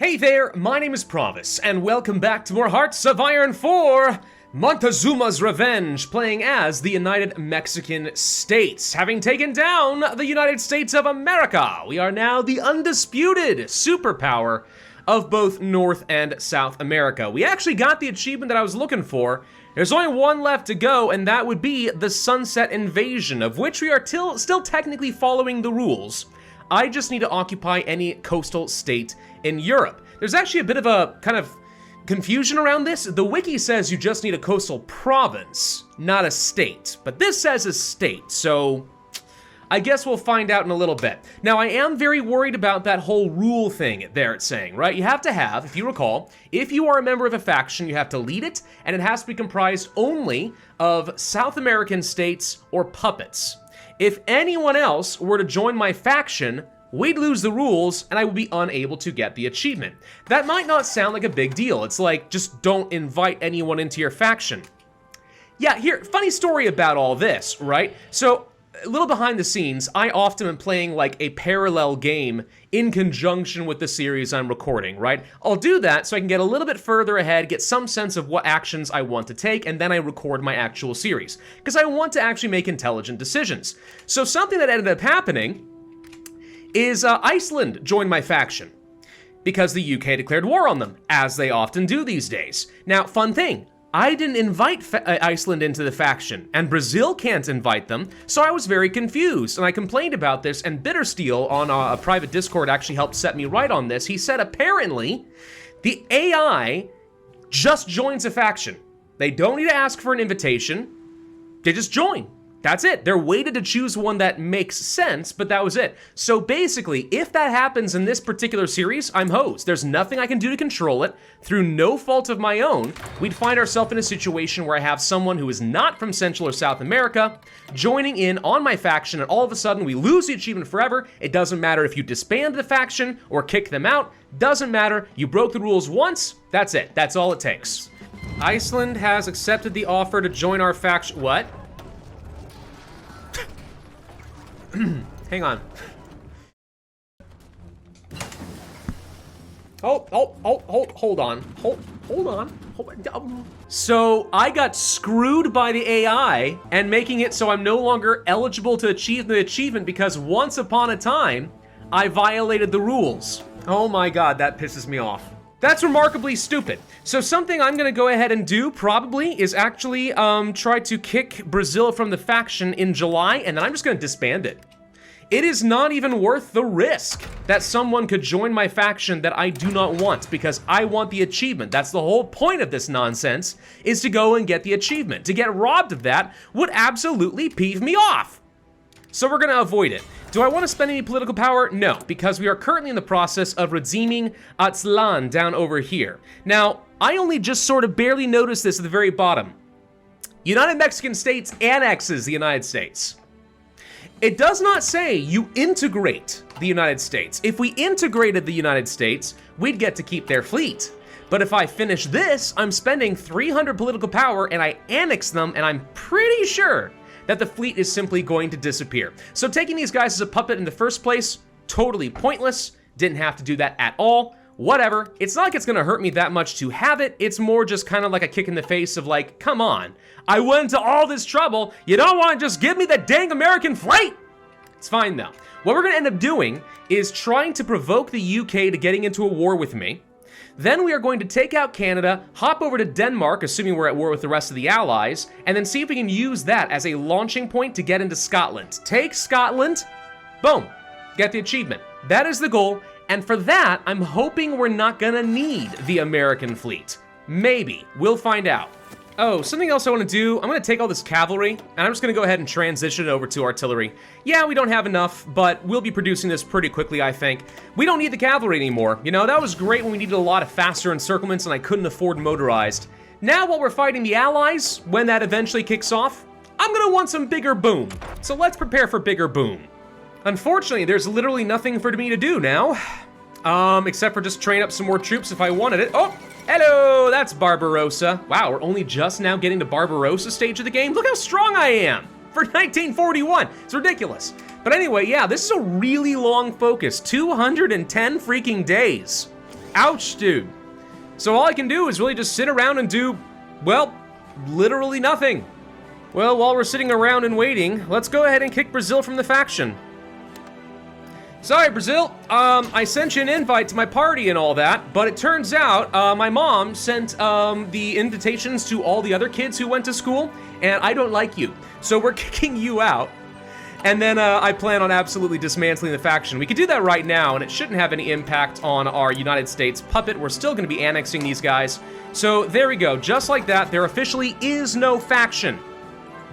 Hey there, my name is Pravus, and welcome back to more Hearts of Iron 4, Montezuma's Revenge, playing as the United Mexican States. Having taken down the United States of America, we are now the undisputed superpower of both North and South America. We actually got the achievement that I was looking for. There's only one left to go, and that would be the Sunset Invasion, of which we are still technically following the rules. I just need to occupy any coastal state in Europe. There's actually a bit of a kind of confusion around this. The wiki says you just need a coastal province, not a state. But this says a state, so I guess we'll find out in a little bit. Now, I am very worried about that whole rule thing there it's saying, right? You have to have, if you recall, if you are a member of a faction, you have to lead it, and it has to be comprised only of South American states or puppets. If anyone else were to join my faction, we'd lose the rules and I would be unable to get the achievement. That might not sound like a big deal. It's like, just don't invite anyone into your faction. Yeah, here, funny story about all this, right? So, a little behind the scenes, I often am playing like a parallel game in conjunction with the series I'm recording, right? I'll do that so I can get a little bit further ahead, get some sense of what actions I want to take, and then I record my actual series. Because I want to actually make intelligent decisions. So something that ended up happening is Iceland joined my faction. Because the UK declared war on them, as they often do these days. Now, fun thing. I didn't invite Iceland into the faction, and Brazil can't invite them, so I was very confused, and I complained about this, and Bittersteel on a private Discord actually helped set me right on this. He said apparently the AI just joins a faction. They don't need to ask for an invitation, they just join. That's it. They're waited to choose one that makes sense, but that was it. So basically, if that happens in this particular series, I'm hosed. There's nothing I can do to control it. Through no fault of my own, we'd find ourselves in a situation where I have someone who is not from Central or South America joining in on my faction, and all of a sudden we lose the achievement forever. It doesn't matter if you disband the faction or kick them out. Doesn't matter. You broke the rules once. That's it. That's all it takes. Iceland has accepted the offer to join our faction. What? Hang on. Hold on. So I got screwed by the AI and making it so I'm no longer eligible to achieve the achievement because once upon a time, I violated the rules. Oh my God, that pisses me off. That's remarkably stupid. So something I'm gonna go ahead and do probably is actually try to kick Brazil from the faction in July, and then I'm just gonna disband it. It is not even worth the risk that someone could join my faction that I do not want because I want the achievement. That's the whole point of this nonsense, is to go and get the achievement. To get robbed of that would absolutely peeve me off. So we're gonna avoid it. Do I want to spend any political power? No, because we are currently in the process of redeeming Aztlan down over here. Now, I only just sort of barely noticed this at the very bottom. United Mexican States annexes the United States. It does not say you integrate the United States. If we integrated the United States, we'd get to keep their fleet. But if I finish this, I'm spending 300 political power and I annex them, and I'm pretty sure that the fleet is simply going to disappear. So taking these guys as a puppet in the first place, totally pointless. Didn't have to do that at all. Whatever. It's not like it's gonna hurt me that much to have it. It's more just kind of like a kick in the face of like, come on. I went to all this trouble. You don't want to just give me the dang American fleet? It's fine though. What we're gonna end up doing is trying to provoke the UK to getting into a war with me. Then we are going to take out Canada, hop over to Denmark, assuming we're at war with the rest of the allies, and then see if we can use that as a launching point to get into Scotland. Take Scotland, boom, get the achievement. That is the goal, and for that, I'm hoping we're not gonna need the American fleet. Maybe, we'll find out. Oh, something else I want to do, I'm going to take all this cavalry, and I'm just going to go ahead and transition it over to artillery. Yeah, we don't have enough, but we'll be producing this pretty quickly, I think. We don't need the cavalry anymore. You know, that was great when we needed a lot of faster encirclements and I couldn't afford motorized. Now, while we're fighting the Allies, when that eventually kicks off, I'm going to want some bigger boom. So let's prepare for bigger boom. Unfortunately, there's literally nothing for me to do now, except for just train up some more troops if I wanted it. Oh! Hello, that's Barbarossa. Wow, we're only just now getting to Barbarossa stage of the game. Look how strong I am for 1941. It's ridiculous. But anyway, yeah, this is a really long focus. 210 freaking days. Ouch, dude. So all I can do is really just sit around and do, well, literally nothing. Well, while we're sitting around and waiting, let's go ahead and kick Brazil from the faction. Sorry, Brazil. I sent you an invite to my party and all that, but it turns out my mom sent the invitations to all the other kids who went to school, and I don't like you. So we're kicking you out. And then I plan on absolutely dismantling the faction. We could do that right now, and it shouldn't have any impact on our United States puppet. We're still going to be annexing these guys. So there we go. Just like that, there officially is no faction.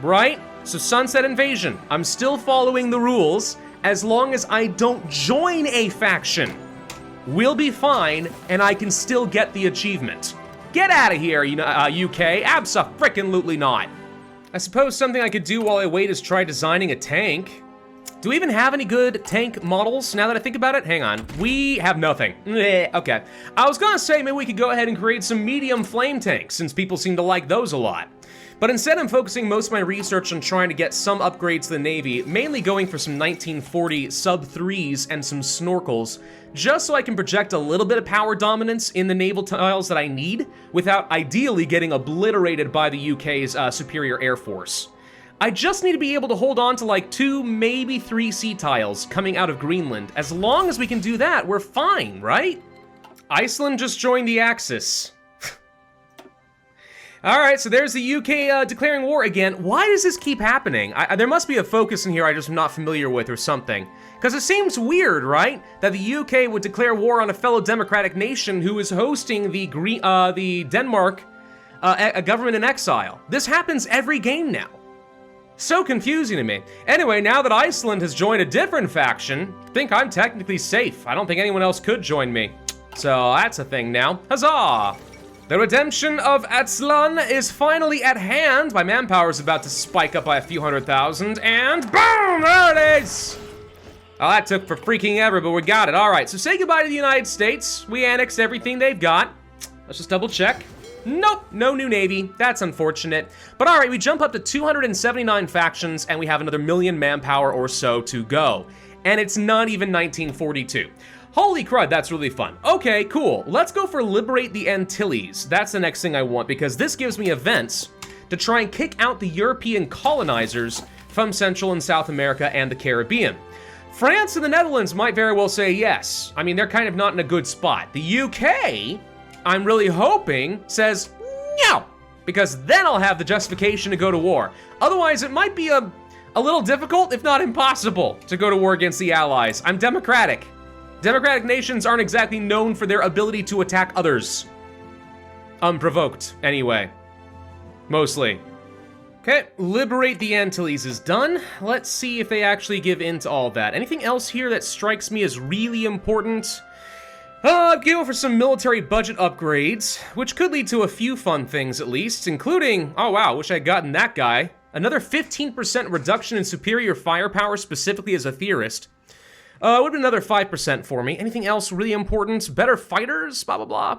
Right? So Sunset Invasion. I'm still following the rules. As long as I don't join a faction, we'll be fine, and I can still get the achievement. Get out of here, UK. Abso-frickin-lutely not. I suppose something I could do while I wait is try designing a tank. Do we even have any good tank models now that I think about it? Hang on. We have nothing. Okay. I was gonna say maybe we could go ahead and create some medium flame tanks, since people seem to like those a lot. But instead, I'm focusing most of my research on trying to get some upgrades to the Navy, mainly going for some 1940 sub-3s and some snorkels, just so I can project a little bit of power dominance in the naval tiles that I need, without ideally getting obliterated by the UK's superior air force. I just need to be able to hold on to like 2, maybe 3 sea tiles coming out of Greenland. As long as we can do that, we're fine, right? Iceland just joined the Axis. All right, so there's the UK declaring war again. Why does this keep happening? There must be a focus in here I just am not familiar with or something. Because it seems weird, right? That the UK would declare war on a fellow democratic nation who is hosting the Denmark a government in exile. This happens every game now. So confusing to me. Anyway, now that Iceland has joined a different faction, I think I'm technically safe. I don't think anyone else could join me. So that's a thing now. Huzzah! The redemption of Atzlan is finally at hand. My manpower is about to spike up by a few 100,000, and boom, there it is. Oh, that took for freaking ever, but we got it. All right, so say goodbye to the United States. We annexed everything they've got. Let's just double check. Nope, no new Navy. That's unfortunate. But all right, we jump up to 279 factions, and we have another 1 million manpower or so to go. And it's not even 1942. Holy crud, that's really fun. Okay, cool. Let's go for Liberate the Antilles. That's the next thing I want, because this gives me events to try and kick out the European colonizers from Central and South America and the Caribbean. France and the Netherlands might very well say yes. I mean, they're kind of not in a good spot. The UK, I'm really hoping, says no, because then I'll have the justification to go to war. Otherwise, it might be a little difficult, if not impossible, to go to war against the Allies. I'm democratic. Democratic nations aren't exactly known for their ability to attack others. Unprovoked, anyway. Mostly. Okay, Liberate the Antilles is done. Let's see if they actually give in to all that. Anything else here that strikes me as really important? I'm going for some military budget upgrades, which could lead to a few fun things at least, including, oh wow, wish I had gotten that guy. Another 15% reduction in superior firepower, specifically as a theorist. Would have been another 5% for me. Anything else really important? Better fighters? Blah, blah, blah.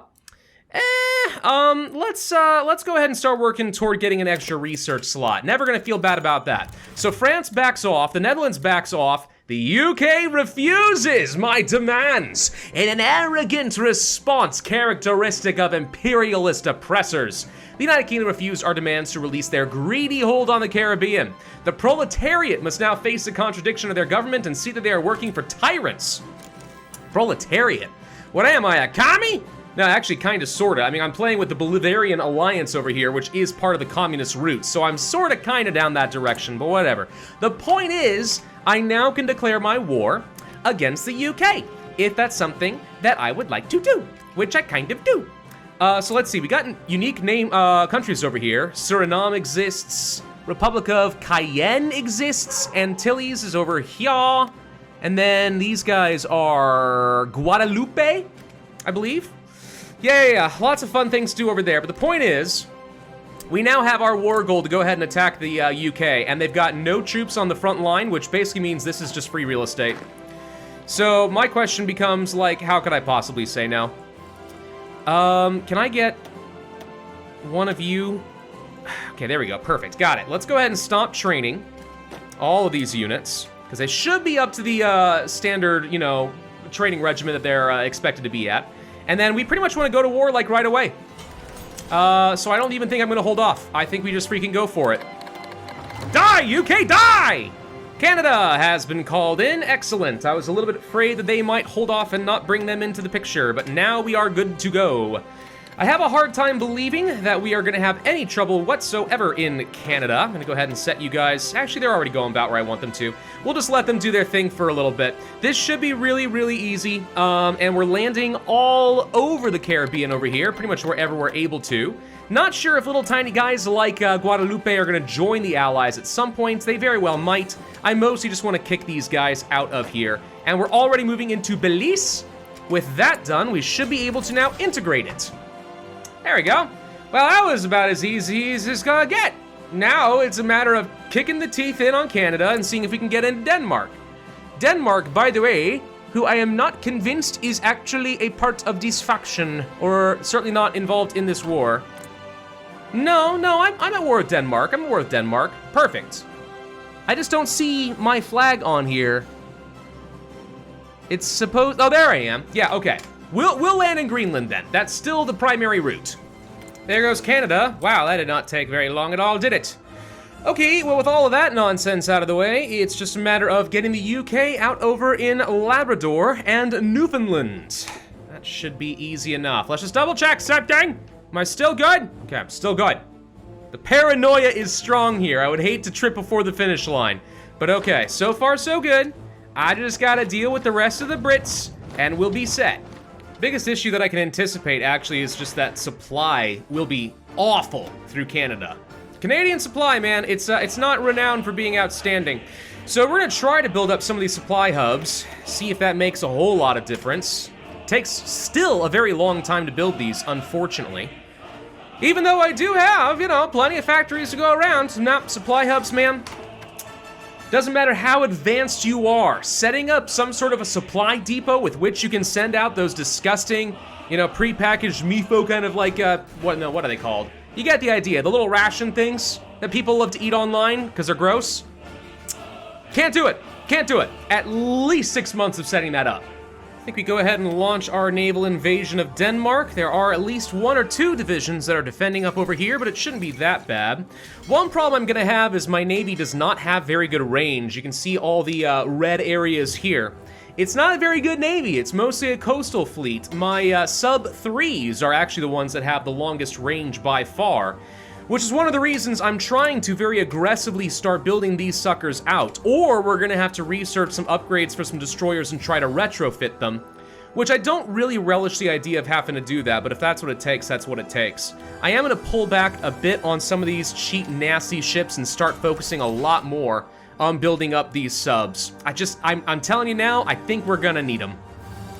Let's go ahead and start working toward getting an extra research slot. Never gonna feel bad about that. So France backs off, the Netherlands backs off, the UK refuses my demands in an arrogant response characteristic of imperialist oppressors. The United Kingdom refused our demands to release their greedy hold on the Caribbean. The proletariat must now face the contradiction of their government and see that they are working for tyrants. Proletariat? What am I, a commie? No, actually, kind of, sort of. I mean, I'm playing with the Bolivarian Alliance over here, which is part of the communist roots, so I'm sort of, kind of down that direction, but whatever. The point is, I now can declare my war against the UK, if that's something that I would like to do, which I kind of do. So let's see, we got unique name countries over here. Suriname exists, Republic of Cayenne exists, Antilles is over here, and then these guys are Guadalupe, I believe. Yeah, lots of fun things to do over there, but the point is, we now have our war goal to go ahead and attack the UK, and they've got no troops on the front line, which basically means this is just free real estate. So my question becomes, like, how could I possibly say no? Can I get one of you? Okay, there we go, perfect, got it. Let's go ahead and stop training all of these units, because they should be up to the standard, you know, training regimen that they're expected to be at. And then we pretty much want to go to war, like, right away. So I don't even think I'm gonna hold off. I think we just freaking go for it. Die, UK, die! Canada has been called in. Excellent. I was a little bit afraid that they might hold off and not bring them into the picture, but now we are good to go. I have a hard time believing that we are going to have any trouble whatsoever in Canada. I'm going to go ahead and set you guys... Actually, they're already going about where I want them to. We'll just let them do their thing for a little bit. This should be really, really easy, and we're landing all over the Caribbean over here, pretty much wherever we're able to. Not sure if little tiny guys like Guadalupe are going to join the Allies at some point. They very well might. I mostly just want to kick these guys out of here. And we're already moving into Belize. With that done, we should be able to now integrate it. There we go. Well, that was about as easy as it's gonna get. Now it's a matter of kicking the teeth in on Canada and seeing if we can get into Denmark. Denmark, by the way, who I am not convinced is actually a part of this faction, or certainly not involved in this war. No, I'm at war with Denmark. I'm at war with Denmark. Perfect. I just don't see my flag on here. It's supposed... Oh, there I am. Yeah, okay. We'll land in Greenland then. That's still the primary route. There goes Canada. Wow, that did not take very long at all, did it? Okay, well, with all of that nonsense out of the way, it's just a matter of getting the UK out over in Labrador and Newfoundland. That should be easy enough. Let's just double check something. Am I still good? Okay, I'm still good. The paranoia is strong here. I would hate to trip before the finish line. But okay, so far so good. I just gotta deal with the rest of the Brits, and we'll be set. Biggest issue that I can anticipate actually is just that supply will be awful through Canada. Canadian supply, man, it's not renowned for being outstanding. So we're gonna try to build up some of these supply hubs, see if that makes a whole lot of difference. Takes still a very long time to build these, unfortunately. Even though I do have, you know, plenty of factories to go around. Nah, supply hubs, man. Doesn't matter how advanced you are, setting up some sort of a supply depot with which you can send out those disgusting, you know, prepackaged MIFO kind of like, what are they called? You get the idea, the little ration things that people love to eat online because they're gross. Can't do it, can't do it. At least 6 months of setting that up. I think we go ahead and launch our naval invasion of Denmark. There are at least 1 or 2 divisions that are defending up over here, but it shouldn't be that bad. One problem I'm gonna have is my navy does not have very good range. You can see all the red areas here. It's not a very good navy, it's mostly a coastal fleet. My sub-3s are actually the ones that have the longest range by far, which is one of the reasons I'm trying to very aggressively start building these suckers out, or we're gonna have to research some upgrades for some destroyers and try to retrofit them, which I don't really relish the idea of having to do that, but if that's what it takes, that's what it takes. I am gonna pull back a bit on some of these cheap, nasty ships and start focusing a lot more on building up these subs. I'm telling you now, I think we're gonna need them.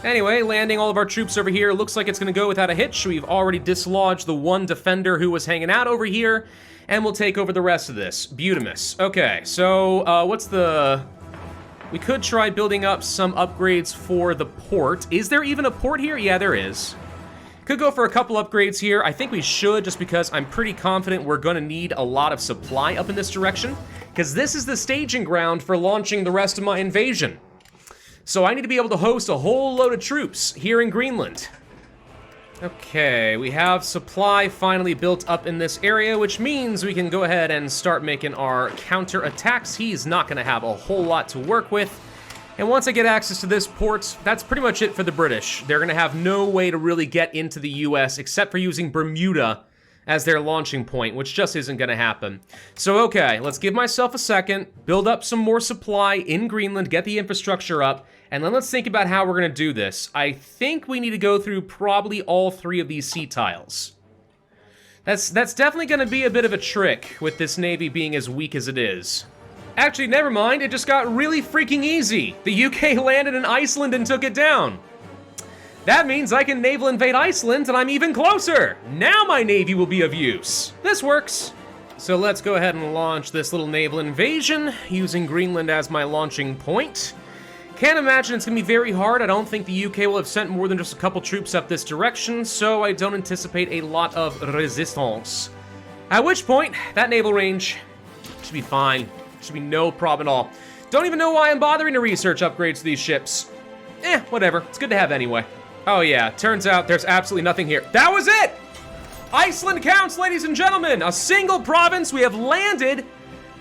Anyway, landing all of our troops over here. Looks like it's gonna go without a hitch. We've already dislodged the one defender who was hanging out over here, and we'll take over the rest of this. Beautimus. Okay, so we could try building up some upgrades for the port. Is there even a port here? Yeah, there is. Could go for a couple upgrades here. I think we should, just because I'm pretty confident we're gonna need a lot of supply up in this direction, because this is the staging ground for launching the rest of my invasion. So I need to be able to host a whole load of troops here in Greenland. Okay, we have supply finally built up in this area, which means we can go ahead and start making our counterattacks. He's not gonna have a whole lot to work with. And once I get access to this port, that's pretty much it for the British. They're gonna have no way to really get into the US except for using Bermuda as their launching point, which just isn't gonna happen. So okay, let's give myself a second, build up some more supply in Greenland, get the infrastructure up, and then let's think about how we're gonna do this. I think we need to go through probably all 3 of these sea tiles. That's definitely gonna be a bit of a trick with this navy being as weak as it is. Actually, never mind, it just got really freaking easy. The UK landed in Iceland and took it down. That means I can naval invade Iceland and I'm even closer. Now my navy will be of use. This works. So let's go ahead and launch this little naval invasion using Greenland as my launching point. Can't imagine it's gonna be very hard. I don't think the UK will have sent more than just a couple troops up this direction, so I don't anticipate a lot of resistance. At which point, that naval range should be fine. Should be no problem at all. Don't even know why I'm bothering to research upgrades to these ships. Whatever. It's good to have anyway. Oh yeah, turns out there's absolutely nothing here. That was it! Iceland counts, ladies and gentlemen. A single province, we have landed.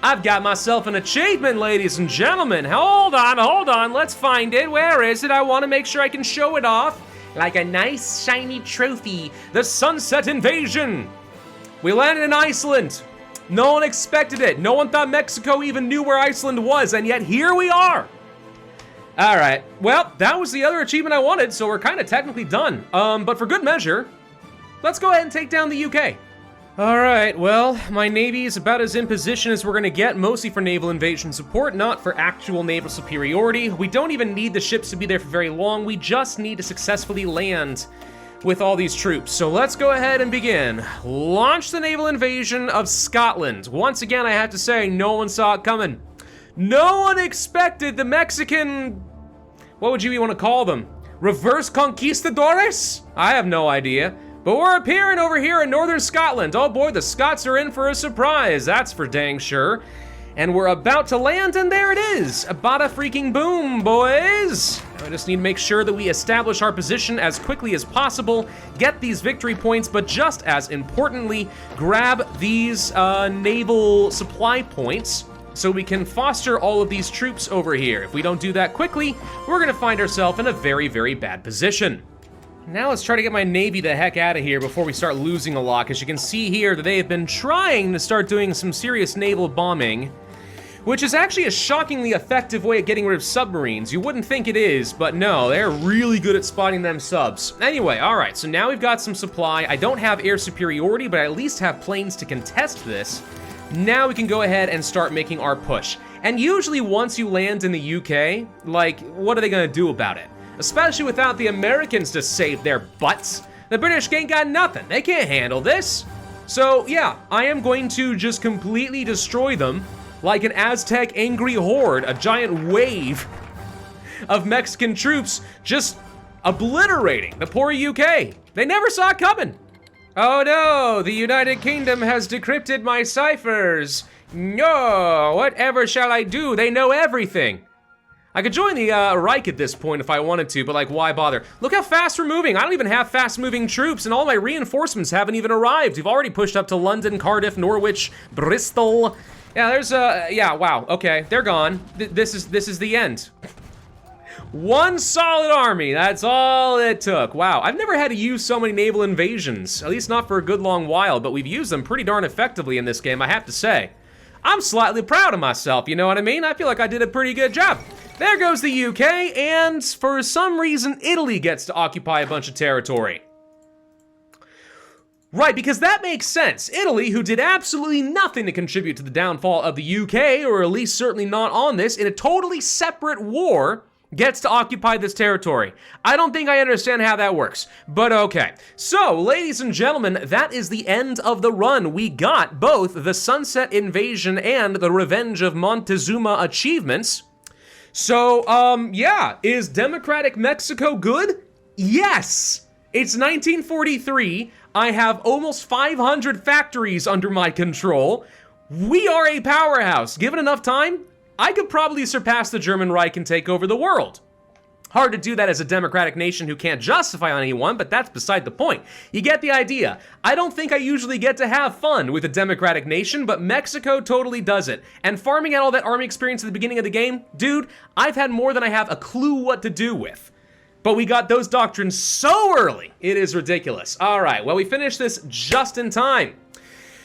I've got myself an achievement, ladies and gentlemen. Hold on, let's find it. Where is it? I want to make sure I can show it off. Like a nice, shiny trophy. The Sunset Invasion. We landed in Iceland. No one expected it. No one thought Mexico even knew where Iceland was, and yet here we are. All right, well, that was the other achievement I wanted, so we're kind of technically done. But for good measure, let's go ahead and take down the UK. All right, well, my navy is about as in position as we're gonna get, mostly for naval invasion support, not for actual naval superiority. We don't even need the ships to be there for very long. We just need to successfully land with all these troops. So let's go ahead and begin. Launch the naval invasion of Scotland. Once again, I have to say, no one saw it coming. No one expected the Mexican, what would you want to call them? Reverse conquistadores? I have no idea. But we're appearing over here in northern Scotland. Oh boy, the Scots are in for a surprise, that's for dang sure. And we're about to land, and there it is. Bada freaking boom, boys. I just need to make sure that we establish our position as quickly as possible, get these victory points, but just as importantly, grab these naval supply points so we can foster all of these troops over here. If we don't do that quickly, we're gonna find ourselves in a very, very bad position. Now let's try to get my navy the heck out of here before we start losing a lot, because you can see here that they have been trying to start doing some serious naval bombing, which is actually a shockingly effective way of getting rid of submarines. You wouldn't think it is, but no, they're really good at spotting them subs. Anyway, all right, so now we've got some supply. I don't have air superiority, but I at least have planes to contest this. Now we can go ahead and start making our push. And usually once you land in the UK, like, what are they gonna do about it? Especially without the Americans to save their butts. The British ain't got nothing. They can't handle this. So yeah, I am going to just completely destroy them like an Aztec angry horde, a giant wave of Mexican troops just obliterating the poor UK. They never saw it coming. Oh no, the United Kingdom has decrypted my ciphers. No, whatever shall I do? They know everything. I could join the Reich at this point if I wanted to, but like, why bother? Look how fast we're moving. I don't even have fast-moving troops, and all my reinforcements haven't even arrived. We've already pushed up to London, Cardiff, Norwich, Bristol. Yeah, there's yeah, wow, okay, they're gone. This is the end. One solid army, that's all it took. Wow, I've never had to use so many naval invasions, at least not for a good long while, but we've used them pretty darn effectively in this game, I have to say. I'm slightly proud of myself, you know what I mean? I feel like I did a pretty good job. There goes the UK, and for some reason, Italy gets to occupy a bunch of territory. Right, because that makes sense. Italy, who did absolutely nothing to contribute to the downfall of the UK, or at least certainly not on this, in a totally separate war, gets to occupy this territory. I don't think I understand how that works, but okay. So, ladies and gentlemen, that is the end of the run. We got both the Sunset Invasion and the Revenge of Montezuma achievements. So, yeah, is Democratic Mexico good? Yes! It's 1943, I have almost 500 factories under my control. We are a powerhouse. Given enough time, I could probably surpass the German Reich and take over the world. Hard to do that as a democratic nation who can't justify on anyone, but that's beside the point. You get the idea. I don't think I usually get to have fun with a democratic nation, but Mexico totally does it. And farming out all that army experience at the beginning of the game, dude, I've had more than I have a clue what to do with. But we got those doctrines so early, it is ridiculous. All right, well, we finished this just in time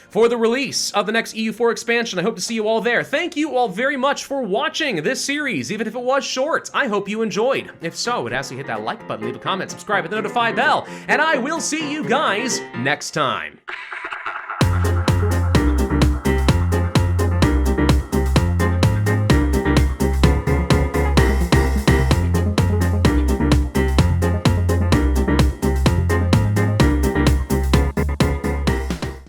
for the release of the next EU4 expansion. I hope to see you all there. Thank you all very much for watching this series, even if it was short. I hope you enjoyed. If so, I would ask you to hit that like button, leave a comment, subscribe, hit the notify bell, and I will see you guys next time.